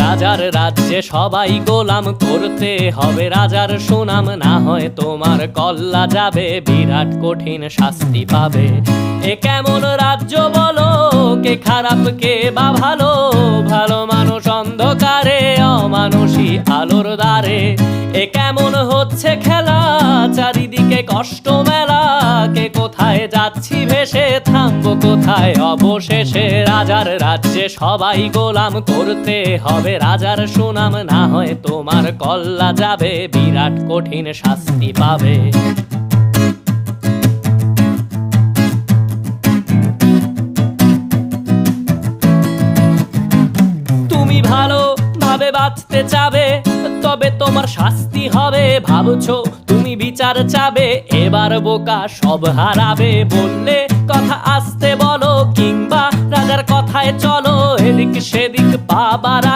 রাজার রাজ্যে সবাই গোলাম, করতে হবে রাজার সুনাম, না হয় তোমার কল্লা যাবে, বিরাট কঠিন শাস্তি পাবে। এ কেমন রাজ্য বলো, কে খারাপ কে বা ভালো, ভালো মানুষ অন্ধকারে, অমানুষী আলোর দ্বারে। এ কেমন হচ্ছে খেলা, চারিদিকে কষ্ট মেলা, কে কোথায় যাচ্ছি ভেসে, থামবো কোথায় অবশেষে। রাজার রাজ্যে সবাই গোলাম, করতে হবে রাজার সুনাম, না হয় তোমার কল্লা যাবে, বিরাট কঠিন শাস্তি পাবে। তুমি ভালো ভাবে বাঁচতে চাবে, তবে তোমার শাস্তি হবে। ভাবছো তুমি বিচার চাবে, এবার বোকা সব হারাবে। বললে কথা আসতে বলো, কিংবা রাজার কথায় চলো, এদিক সেদিক পা বাড়ালে